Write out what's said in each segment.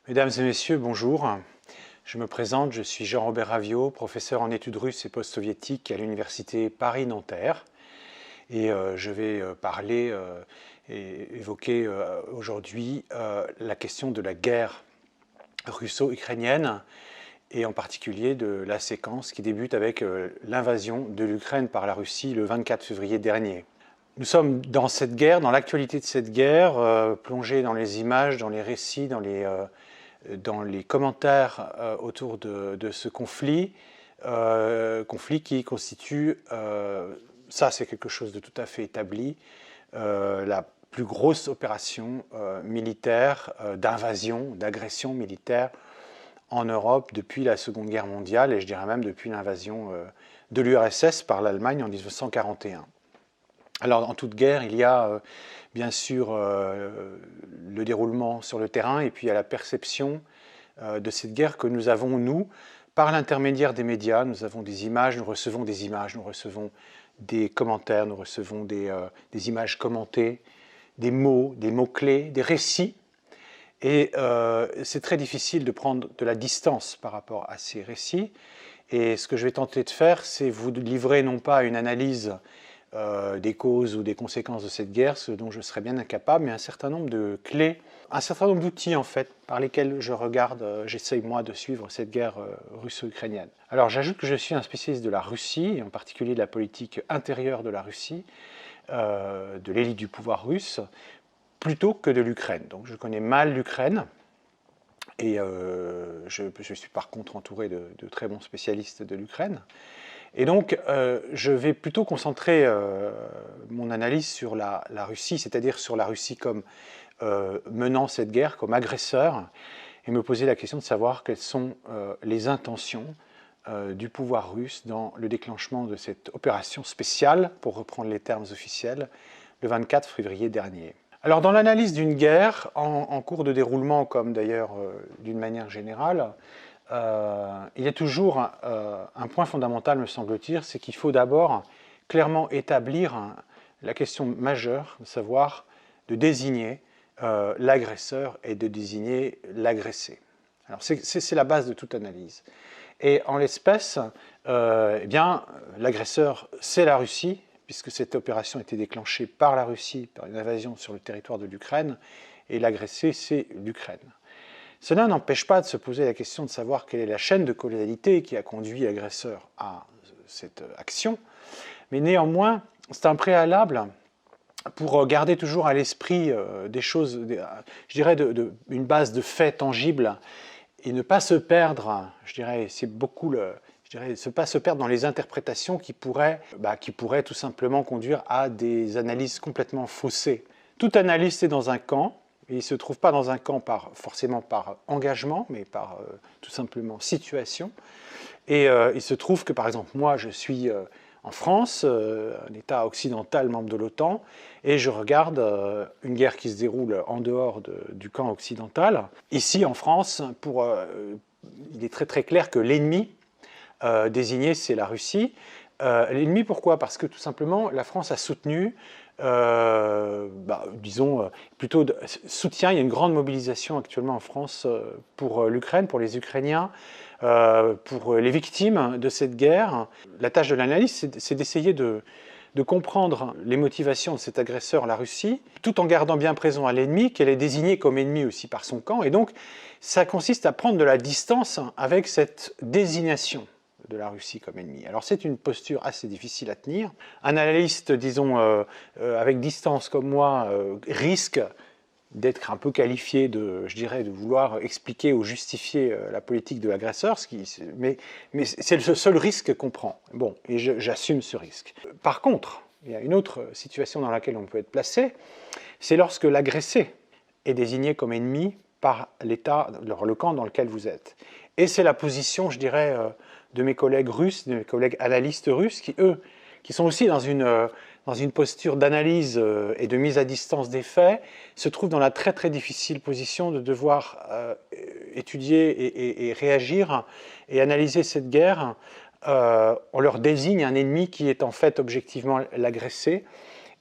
Mesdames et messieurs, bonjour. Je me présente, je suis Jean-Robert Raviot, professeur en études russes et post-soviétiques à l'université Paris-Nanterre. Et je vais parler et évoquer aujourd'hui la question de la guerre russo-ukrainienne et en particulier de la séquence qui débute avec l'invasion de l'Ukraine par la Russie le 24 février dernier. Nous sommes dans cette guerre, dans l'actualité de cette guerre, plongés dans les images, dans les récits, dans les commentaires autour de ce conflit, conflit qui constitue, ça c'est quelque chose de tout à fait établi, la plus grosse opération militaire d'invasion, d'agression militaire en Europe depuis la Seconde Guerre mondiale et je dirais même depuis l'invasion de l'URSS par l'Allemagne en 1941. Alors, en toute guerre, il y a bien sûr le déroulement sur le terrain et puis il y a la perception de cette guerre que nous avons, nous, par l'intermédiaire des médias. Nous avons des images, nous recevons des commentaires, nous recevons des images commentées, des mots-clés, des récits. Et c'est très difficile de prendre de la distance par rapport à ces récits. Et ce que je vais tenter de faire, c'est vous livrer non pas une analyse des causes ou des conséquences de cette guerre, ce dont je serais bien incapable, mais un certain nombre de clés, un certain nombre d'outils en fait, par lesquels je regarde, j'essaye moi de suivre cette guerre russo-ukrainienne. Alors j'ajoute que je suis un spécialiste de la Russie, et en particulier de la politique intérieure de la Russie, de l'élite du pouvoir russe, plutôt que de l'Ukraine. Donc je connais mal l'Ukraine, et je suis par contre entouré de très bons spécialistes de l'Ukraine. Et donc, je vais plutôt concentrer mon analyse sur la Russie, c'est-à-dire sur la Russie comme menant cette guerre, comme agresseur, et me poser la question de savoir quelles sont les intentions du pouvoir russe dans le déclenchement de cette opération spéciale, pour reprendre les termes officiels, le 24 février dernier. Alors, dans l'analyse d'une guerre, en cours de déroulement, comme d'ailleurs d'une manière générale, il y a toujours un point fondamental, me semble-t-il, c'est qu'il faut d'abord clairement établir la question majeure, de savoir, de désigner l'agresseur et de désigner l'agressé. Alors c'est la base de toute analyse. Et en l'espèce, eh bien, l'agresseur, c'est la Russie, puisque cette opération a été déclenchée par la Russie, par une invasion sur le territoire de l'Ukraine, et l'agressé, c'est l'Ukraine. Cela n'empêche pas de se poser la question de savoir quelle est la chaîne de causalité qui a conduit l'agresseur à cette action, mais néanmoins, c'est un préalable pour garder toujours à l'esprit des choses, je dirais, une base de faits tangibles et ne pas se perdre, je dirais, c'est beaucoup pas se perdre dans les interprétations qui pourraient tout simplement conduire à des analyses complètement faussées. Toute analyste est dans un camp. Il ne se trouve pas dans un camp forcément par engagement, mais par tout simplement situation. Et il se trouve que, par exemple, moi, je suis en France, un État occidental membre de l'OTAN, et je regarde une guerre qui se déroule en dehors du camp occidental. Ici, en France, il est très très clair que l'ennemi désigné, c'est la Russie. L'ennemi, pourquoi? Parce que tout simplement, la France a soutenu disons, plutôt soutien. Il y a une grande mobilisation actuellement en France pour l'Ukraine, pour les Ukrainiens, pour les victimes de cette guerre. La tâche de l'analyse, c'est d'essayer de comprendre les motivations de cet agresseur, la Russie, tout en gardant bien présent à l'ennemi, qu'elle est désignée comme ennemi aussi par son camp. Et donc, ça consiste à prendre de la distance avec cette désignation de la Russie comme ennemi. Alors c'est une posture assez difficile à tenir. Un analyste, disons, avec distance comme moi, risque d'être un peu qualifié de vouloir expliquer ou justifier la politique de l'agresseur, mais c'est le seul risque qu'on prend. Bon, et j'assume ce risque. Par contre, il y a une autre situation dans laquelle on peut être placé, c'est lorsque l'agressé est désigné comme ennemi par l'État, le camp dans lequel vous êtes. Et c'est la position, je dirais, de mes collègues russes, de mes collègues analystes russes, qui sont aussi dans une posture d'analyse et de mise à distance des faits, se trouvent dans la très très difficile position de devoir étudier et réagir et analyser cette guerre. On leur désigne un ennemi qui est en fait objectivement l'agressé.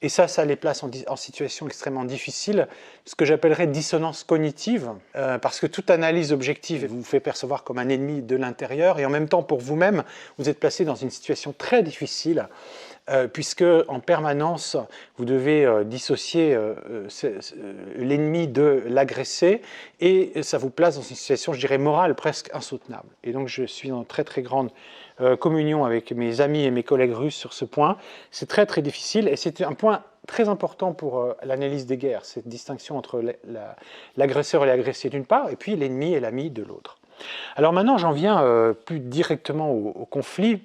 Et ça les place en situation extrêmement difficile, ce que j'appellerais dissonance cognitive, parce que toute analyse objective vous fait percevoir comme un ennemi de l'intérieur, et en même temps, pour vous-même, vous êtes placé dans une situation très difficile, puisque en permanence, vous devez dissocier l'ennemi de l'agressé, et ça vous place dans une situation, je dirais, morale presque insoutenable. Et donc, je suis en très très grande communion avec mes amis et mes collègues russes sur ce point. C'est très très difficile, et c'est un point très important pour l'analyse des guerres, cette distinction entre l'agresseur et l'agressé d'une part, et puis l'ennemi et l'ami de l'autre. Alors maintenant, j'en viens plus directement au conflit.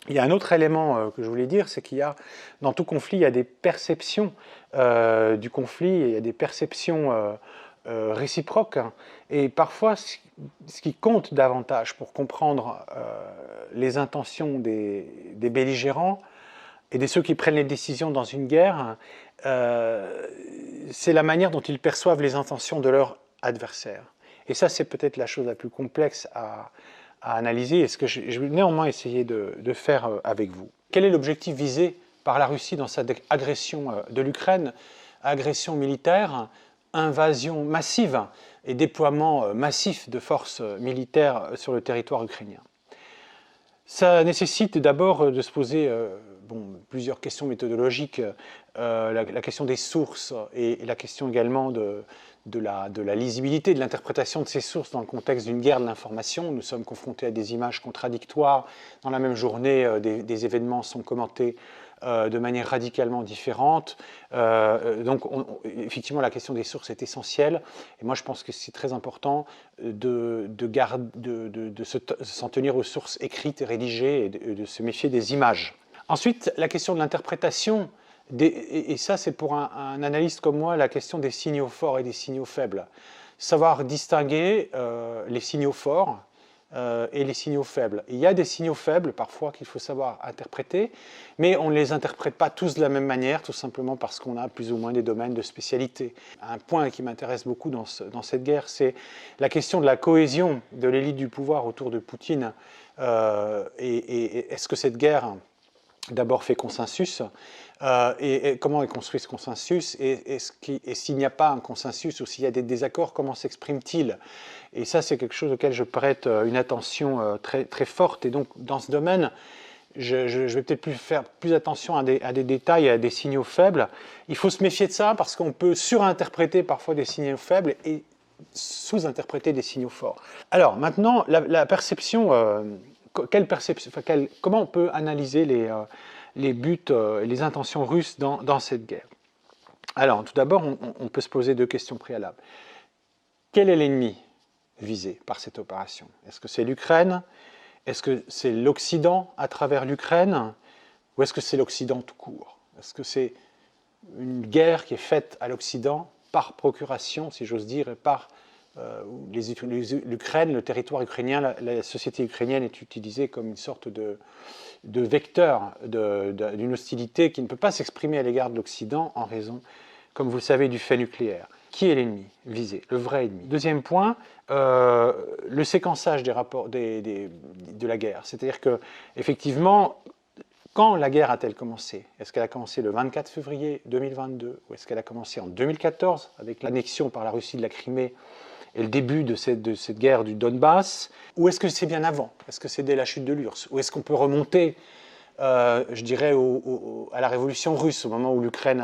Il y a un autre élément que je voulais dire, c'est qu'il y a, dans tout conflit, il y a des perceptions du conflit, et il y a des perceptions réciproques, hein. Et parfois, ce qui compte davantage pour comprendre les intentions des belligérants et de ceux qui prennent les décisions dans une guerre, c'est la manière dont ils perçoivent les intentions de leur adversaire. Et ça, c'est peut-être la chose la plus complexe à analyser, et ce que je vais néanmoins essayer de faire avec vous. Quel est l'objectif visé par la Russie dans sa agression de l'Ukraine? Agression militaire, invasion massive et déploiement massif de forces militaires sur le territoire ukrainien. Ça nécessite d'abord de se poser plusieurs questions méthodologiques, la question des sources et la question également de la lisibilité, de l'interprétation de ces sources dans le contexte d'une guerre de l'information. Nous sommes confrontés à des images contradictoires. Dans la même journée, des événements sont commentés de manière radicalement différente. Donc, effectivement, la question des sources est essentielle. Et moi, je pense que c'est très important de s'en tenir aux sources écrites et rédigées, et de se méfier des images. Ensuite, la question de l'interprétation. Et ça, c'est pour un analyste comme moi, la question des signaux forts et des signaux faibles. Savoir distinguer les signaux forts et les signaux faibles. Il y a des signaux faibles, parfois, qu'il faut savoir interpréter, mais on ne les interprète pas tous de la même manière, tout simplement parce qu'on a plus ou moins des domaines de spécialité. Un point qui m'intéresse beaucoup dans cette guerre, c'est la question de la cohésion de l'élite du pouvoir autour de Poutine. Et est-ce que cette guerre, d'abord, fait consensus, et comment est construit ce consensus, et s'il n'y a pas un consensus ou s'il y a des désaccords, comment s'exprime-t-il? Et ça, c'est quelque chose auquel je prête une attention très, très forte. Et donc, dans ce domaine, je vais peut-être faire plus attention à des détails et à des signaux faibles. Il faut se méfier de ça parce qu'on peut surinterpréter parfois des signaux faibles et sous-interpréter des signaux forts. Alors, maintenant, la perception... comment on peut analyser les buts, les intentions russes dans cette guerre? Alors, tout d'abord, on peut se poser deux questions préalables. Quel est l'ennemi visé par cette opération? Est-ce que c'est l'Ukraine? Est-ce que c'est l'Occident à travers l'Ukraine? Ou est-ce que c'est l'Occident tout court? Est-ce que c'est une guerre qui est faite à l'Occident par procuration, si j'ose dire, et par l'Ukraine, le territoire ukrainien, la société ukrainienne est utilisée comme une sorte de vecteur d'une hostilité qui ne peut pas s'exprimer à l'égard de l'Occident en raison, comme vous le savez, du fait nucléaire. Qui est l'ennemi visé, le vrai ennemi? Deuxième point, le séquençage des rapports de la guerre. C'est-à-dire que, effectivement, quand la guerre a-t-elle commencé? Est-ce qu'elle a commencé le 24 février 2022 ou est-ce qu'elle a commencé en 2014 avec l'annexion par la Russie de la Crimée et le début de cette guerre du Donbass? Ou est-ce que c'est bien avant? Est-ce que c'est dès la chute de l'URSS? Ou est-ce qu'on peut remonter, je dirais, à la révolution russe, au moment où l'Ukraine,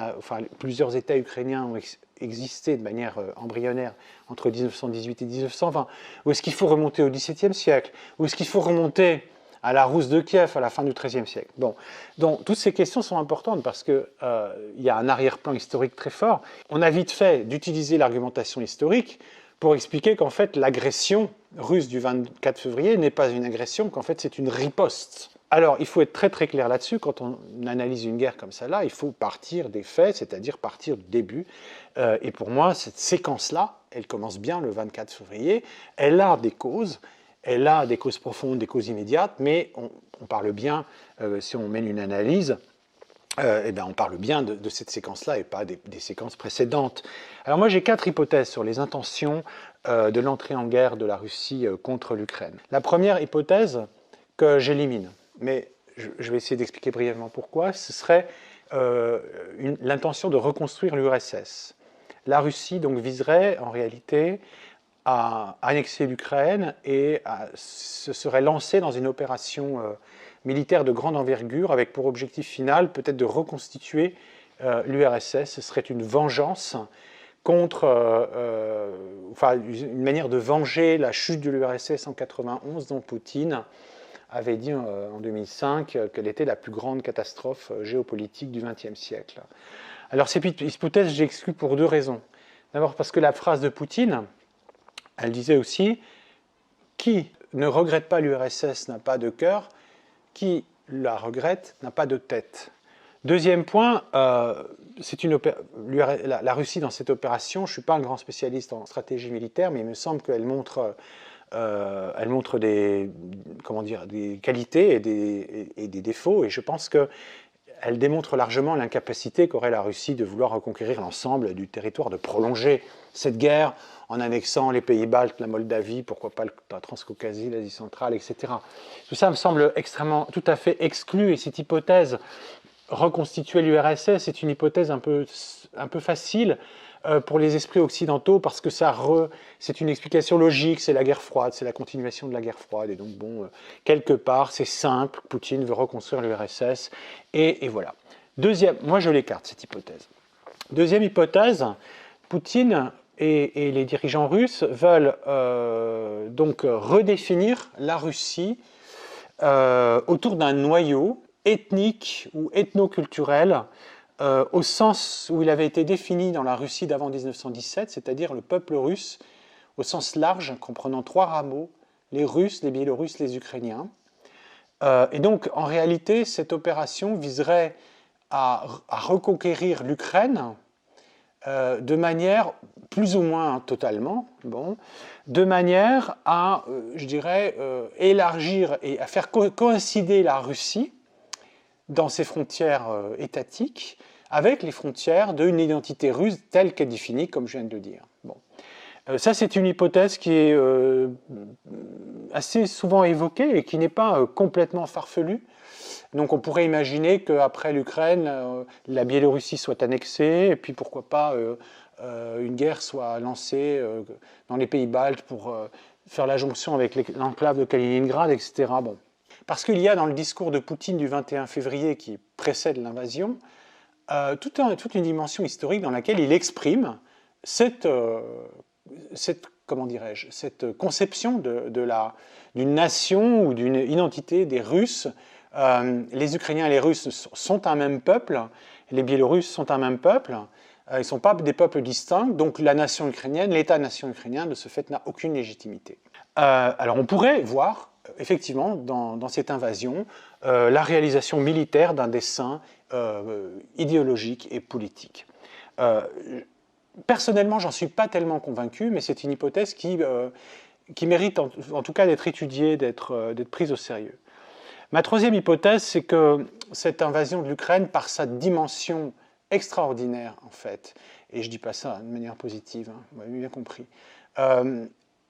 plusieurs États ukrainiens ont existé de manière embryonnaire entre 1918 et 1920? Ou est-ce qu'il faut remonter au XVIIe siècle? Ou est-ce qu'il faut remonter à la Rousse de Kiev à la fin du XIIIe siècle? Bon, donc toutes ces questions sont importantes parce qu'il y a un arrière-plan historique très fort. On a vite fait d'utiliser l'argumentation historique pour expliquer qu'en fait l'agression russe du 24 février n'est pas une agression, qu'en fait c'est une riposte. Alors il faut être très très clair là-dessus, quand on analyse une guerre comme celle-là, il faut partir des faits, c'est-à-dire partir du début. Et pour moi, cette séquence-là, elle commence bien le 24 février, elle a des causes profondes, des causes immédiates, mais on parle bien, si on mène une analyse, on parle bien de cette séquence-là et pas des séquences précédentes. Alors moi j'ai 4 hypothèses sur les intentions de l'entrée en guerre de la Russie contre l'Ukraine. La première hypothèse que j'élimine, mais je vais essayer d'expliquer brièvement pourquoi, ce serait l'intention de reconstruire l'URSS. La Russie donc viserait en réalité à annexer l'Ukraine et se serait lancée dans une opération militaire de grande envergure avec pour objectif final peut-être de reconstituer l'URSS. Ce serait une vengeance contre, enfin une manière de venger la chute de l'URSS en 1991 dont Poutine avait dit en 2005 qu'elle était la plus grande catastrophe géopolitique du XXe siècle. Alors cette hypothèse, j'exclus pour deux raisons. D'abord parce que la phrase de Poutine, elle disait aussi « Qui ne regrette pas l'URSS n'a pas de cœur, qui la regrette n'a pas de tête ». Deuxième point, la Russie dans cette opération, je ne suis pas un grand spécialiste en stratégie militaire, mais il me semble qu'elle montre des qualités et des défauts, et je pense qu'elle démontre largement l'incapacité qu'aurait la Russie de vouloir reconquérir l'ensemble du territoire, de prolonger cette guerre en annexant les pays baltes, la Moldavie, pourquoi pas la Transcaucasie, l'Asie centrale, etc. Tout ça me semble tout à fait exclu, et cette hypothèse reconstituer l'URSS, c'est une hypothèse un peu facile pour les esprits occidentaux parce que c'est une explication logique, c'est la guerre froide, c'est la continuation de la guerre froide. Et donc, bon, quelque part, c'est simple, Poutine veut reconstruire l'URSS, et voilà. Moi, je l'écarte, cette hypothèse. Deuxième hypothèse, Poutine et les dirigeants russes veulent donc redéfinir la Russie autour d'un noyau ethnique ou ethnoculturel au sens où il avait été défini dans la Russie d'avant 1917, c'est-à-dire le peuple russe au sens large, comprenant trois rameaux, les Russes, les Biélorusses, les Ukrainiens. Et donc, en réalité, cette opération viserait à reconquérir l'Ukraine de manière plus ou moins totalement, de manière à, je dirais, élargir et à faire coïncider la Russie dans ses frontières étatiques avec les frontières d'une identité russe telle qu'elle est définie, comme je viens de le dire. Bon. Ça, c'est une hypothèse qui est assez souvent évoquée et qui n'est pas complètement farfelue. Donc on pourrait imaginer qu'après l'Ukraine, la Biélorussie soit annexée, et puis pourquoi pas une guerre soit lancée dans les pays baltes pour faire la jonction avec l'enclave de Kaliningrad, etc. Bon. Parce qu'il y a dans le discours de Poutine du 21 février qui précède l'invasion, toute une dimension historique dans laquelle il exprime cette conception d'une nation ou d'une identité des Russes. Les Ukrainiens et les Russes sont un même peuple, les Biélorusses sont un même peuple, ils ne sont pas des peuples distincts, donc la nation ukrainienne, l'État-nation ukrainien, de ce fait, n'a aucune légitimité. Alors on pourrait voir, effectivement, dans cette invasion, la réalisation militaire d'un dessein idéologique et politique. Personnellement, j'en suis pas tellement convaincu, mais c'est une hypothèse qui mérite en tout cas d'être étudiée, d'être prise au sérieux. Ma troisième hypothèse, c'est que cette invasion de l'Ukraine, par sa dimension extraordinaire, en fait, et je ne dis pas ça de manière positive, hein, vous m'avez bien compris,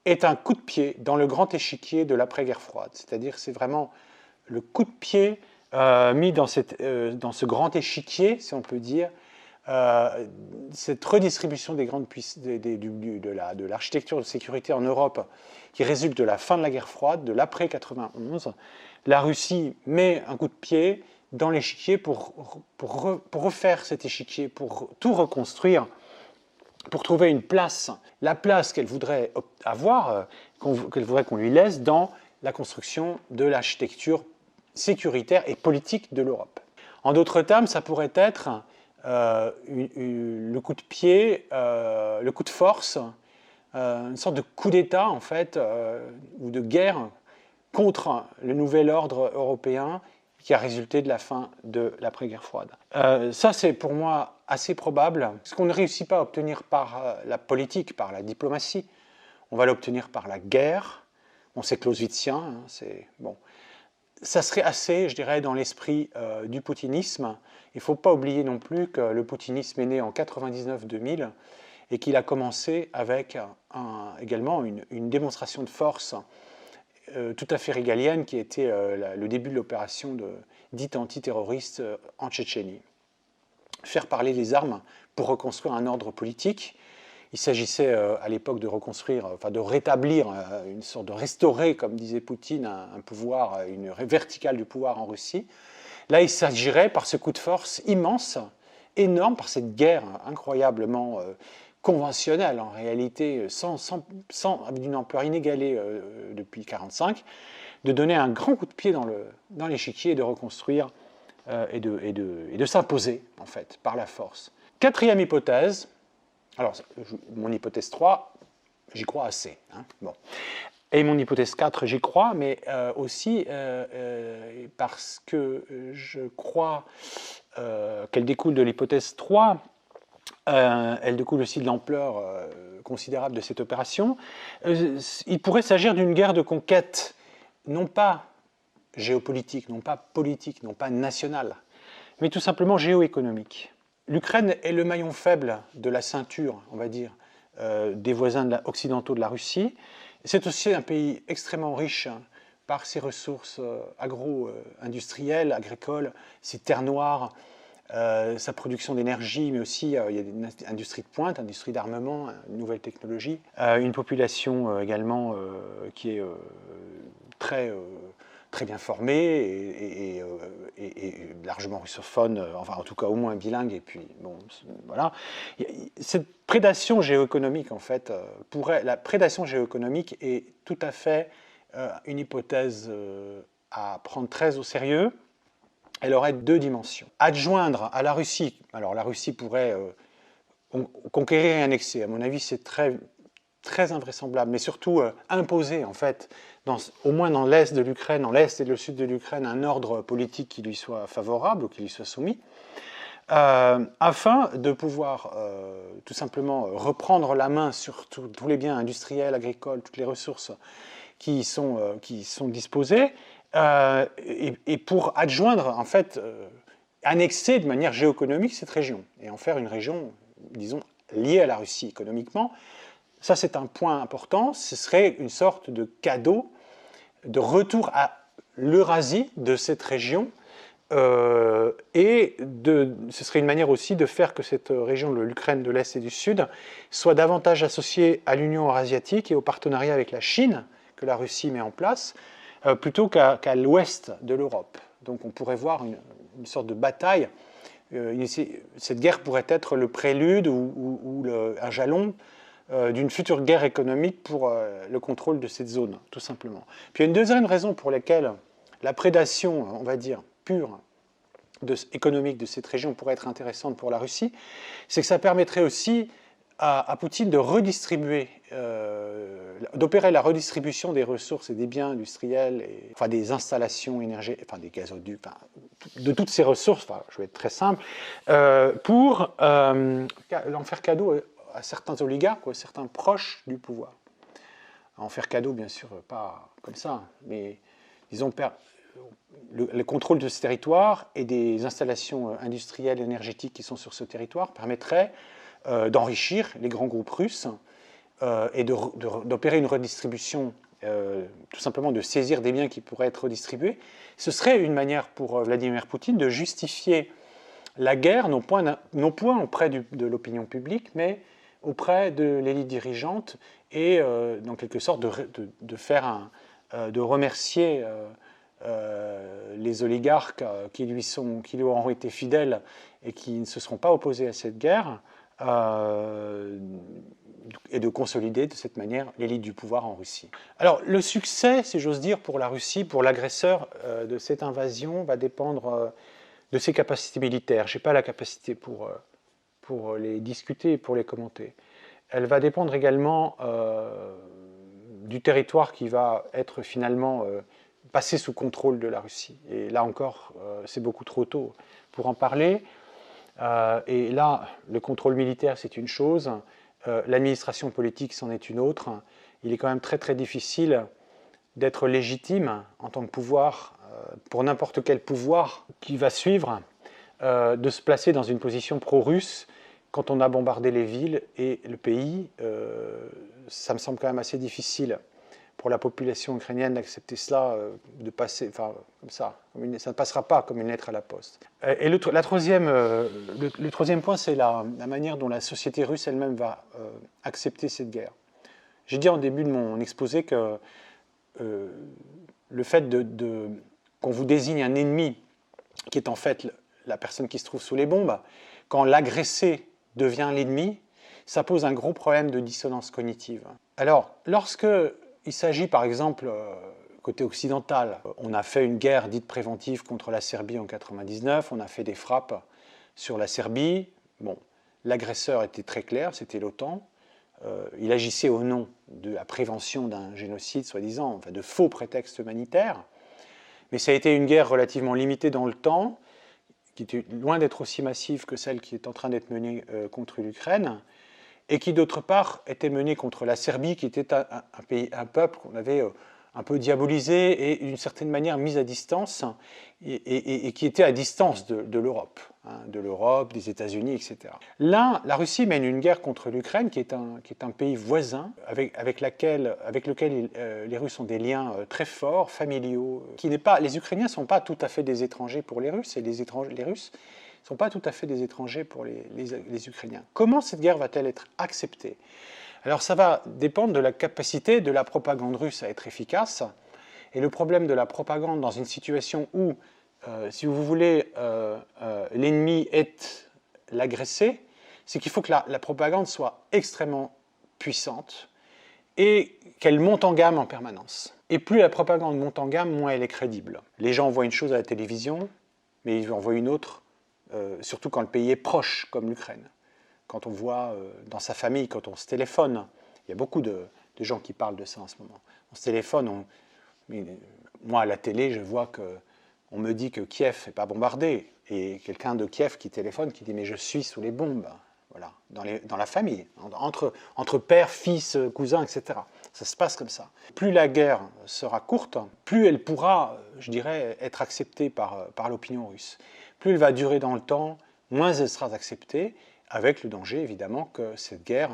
est un coup de pied dans le grand échiquier de l'après-guerre froide. C'est-à-dire c'est vraiment le coup de pied mis dans ce grand échiquier, si on peut dire, cette redistribution des grandes de l'architecture de sécurité en Europe qui résulte de la fin de la guerre froide, de l'après 91. La Russie met un coup de pied dans l'échiquier pour refaire cet échiquier, pour tout reconstruire, pour trouver une place, la place qu'elle voudrait avoir, qu'elle voudrait qu'on lui laisse dans la construction de l'architecture sécuritaire et politique de l'Europe. En d'autres termes, ça pourrait être le coup de pied, le coup de force, une sorte de coup d'État en fait, ou de guerre contre le nouvel ordre européen qui a résulté de la fin de l'après-guerre froide. Ça, c'est pour moi assez probable. Ce qu'on ne réussit pas à obtenir par la politique, par la diplomatie, on va l'obtenir par la guerre. Bon, c'est clausewitzien, hein, c'est bon. Ça serait assez, je dirais, dans l'esprit du poutinisme. Il ne faut pas oublier non plus que le poutinisme est né en 99-2000 et qu'il a commencé avec également une démonstration de force tout à fait régalienne qui était le début de l'opération dite antiterroriste en Tchétchénie. faire parler les armes pour reconstruire un ordre politique. Il s'agissait à l'époque de reconstruire, enfin de rétablir une sorte de restaurer, comme disait Poutine, un pouvoir, une verticale du pouvoir en Russie. Là, il s'agirait, par ce coup de force immense, énorme, par cette guerre incroyablement conventionnelle, en réalité, d'une ampleur inégalée depuis 1945, de donner un grand coup de pied dans l'échiquier et de reconstruire et de s'imposer, en fait, par la force. Quatrième hypothèse, alors mon hypothèse 3, j'y crois assez. Hein, bon. Et mon hypothèse 4, j'y crois, mais aussi parce que je crois qu'elle découle de l'hypothèse 3, elle découle aussi de l'ampleur considérable de cette opération. Il pourrait s'agir d'une guerre de conquête, non pas géopolitique, non pas politique, non pas nationale, mais tout simplement géoéconomique. L'Ukraine est le maillon faible de la ceinture, on va dire, des voisins occidentaux de la Russie. C'est aussi un pays extrêmement riche par ses ressources agro-industrielles, agricoles, ses terres noires, sa production d'énergie, mais aussi il y a une industrie de pointe, industrie d'armement, une nouvelle technologie, une population également qui est très bien formée et largement russophone, enfin en tout cas au moins bilingue, et puis bon, voilà. Cette prédation géoéconomique, en fait, la prédation géoéconomique est tout à fait une hypothèse à prendre très au sérieux. Elle aurait deux dimensions. Adjoindre à la Russie, alors la Russie pourrait conquérir et annexer, à mon avis c'est très invraisemblable, mais surtout imposer en fait, au moins dans l'est de l'Ukraine, dans l'est et le sud de l'Ukraine, un ordre politique qui lui soit favorable ou qui lui soit soumis, afin de pouvoir tout simplement reprendre la main sur tous les biens industriels, agricoles, toutes les ressources qui sont disposées, et pour adjoindre, en fait, annexer de manière géoéconomique cette région, et en faire une région, disons, liée à la Russie économiquement. Ça, c'est un point important. Ce serait une sorte de cadeau de retour à l'Eurasie de cette région. Ce serait une manière aussi de faire que cette région de l'Ukraine de l'Est et du Sud soit davantage associée à l'Union eurasiatique et au partenariat avec la Chine que la Russie met en place, plutôt qu'à l'ouest de l'Europe. Donc on pourrait voir une sorte de bataille. Cette guerre pourrait être le prélude ou un jalon d'une future guerre économique pour le contrôle de cette zone, tout simplement. Puis il y a une deuxième raison pour laquelle la prédation, on va dire, pure économique de cette région pourrait être intéressante pour la Russie, c'est que ça permettrait aussi à Poutine de redistribuer, d'opérer la redistribution des ressources et des biens industriels, enfin des installations énergétiques, enfin des gazoducs, enfin, de toutes ces ressources, enfin, je vais être très simple, pour en faire cadeau à certains oligarques ou à certains proches du pouvoir. En faire cadeau, bien sûr, pas comme ça, mais disons le contrôle de ce territoire et des installations industrielles et énergétiques qui sont sur ce territoire permettrait d'enrichir les grands groupes russes et d'opérer une redistribution, tout simplement de saisir des biens qui pourraient être redistribués. Ce serait une manière pour Vladimir Poutine de justifier la guerre, non point auprès de l'opinion publique, mais auprès de l'élite dirigeante et, en quelque sorte, de remercier les oligarques qui lui auront été fidèles et qui ne se seront pas opposés à cette guerre, et de consolider de cette manière l'élite du pouvoir en Russie. Alors le succès, si j'ose dire, pour la Russie, pour l'agresseur de cette invasion, va dépendre de ses capacités militaires. Je n'ai pas la capacité pour les discuter et pour les commenter. Elle va dépendre également du territoire qui va être finalement passé sous contrôle de la Russie. Et là encore, c'est beaucoup trop tôt pour en parler. Et là, le contrôle militaire, c'est une chose. L'administration politique, c'en est une autre. Il est quand même très très difficile d'être légitime en tant que pouvoir, pour n'importe quel pouvoir qui va suivre, de se placer dans une position pro-russe quand on a bombardé les villes et le pays. Ça me semble quand même assez difficile pour la population ukrainienne d'accepter cela, de passer, enfin, comme ça. Ça ne passera pas comme une lettre à la poste. Et le troisième point, c'est la manière dont la société russe elle-même va accepter cette guerre. J'ai dit en début de mon exposé que le fait qu'on vous désigne un ennemi qui est en fait la personne qui se trouve sous les bombes, quand l'agressé devient l'ennemi, ça pose un gros problème de dissonance cognitive. Alors, lorsque il s'agit par exemple, côté occidental, on a fait une guerre dite préventive contre la Serbie en 1999, on a fait des frappes sur la Serbie. Bon, l'agresseur était très clair, c'était l'OTAN. Il agissait au nom de la prévention d'un génocide, soi-disant, enfin de faux prétextes humanitaires. Mais ça a été une guerre relativement limitée dans le temps, qui était loin d'être aussi massive que celle qui est en train d'être menée contre l'Ukraine, et qui d'autre part était menée contre la Serbie, qui était un peuple qu'on avait un peu diabolisé et d'une certaine manière mis à distance, et qui était à distance de l'Europe, de l'Europe, des États-Unis, etc. Là, la Russie mène une guerre contre l'Ukraine, qui est un pays voisin, avec lequel les Russes ont des liens très forts, familiaux. Les Ukrainiens ne sont pas tout à fait des étrangers pour les Russes, et les Russes ne sont pas tout à fait des étrangers pour les Ukrainiens. Comment cette guerre va-t-elle être acceptée ? Alors ça va dépendre de la capacité de la propagande russe à être efficace. Et le problème de la propagande dans une situation où, si vous voulez, l'ennemi est l'agressé, c'est qu'il faut que la propagande soit extrêmement puissante et qu'elle monte en gamme en permanence. Et plus la propagande monte en gamme, moins elle est crédible. Les gens voient une chose à la télévision, mais ils en voient une autre, surtout quand le pays est proche, comme l'Ukraine. Quand on voit dans sa famille, quand on se téléphone, il y a beaucoup de gens qui parlent de ça en ce moment. On se téléphone, moi à la télé, je vois qu'on me dit que Kiev n'est pas bombardé, et quelqu'un de Kiev qui téléphone, qui dit « mais je suis sous les bombes », voilà, dans la famille, entre père, fils, cousin, etc. Ça se passe comme ça. Plus la guerre sera courte, plus elle pourra, je dirais, être acceptée par l'opinion russe. Plus elle va durer dans le temps, moins elle sera acceptée, avec le danger évidemment que cette guerre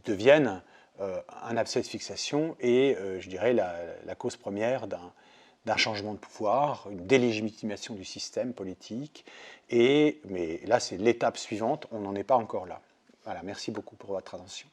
devienne un abcès de fixation et, je dirais, la cause première d'un changement de pouvoir, une délégitimation du système politique. Mais là, c'est l'étape suivante, on n'en est pas encore là. Voilà, merci beaucoup pour votre attention.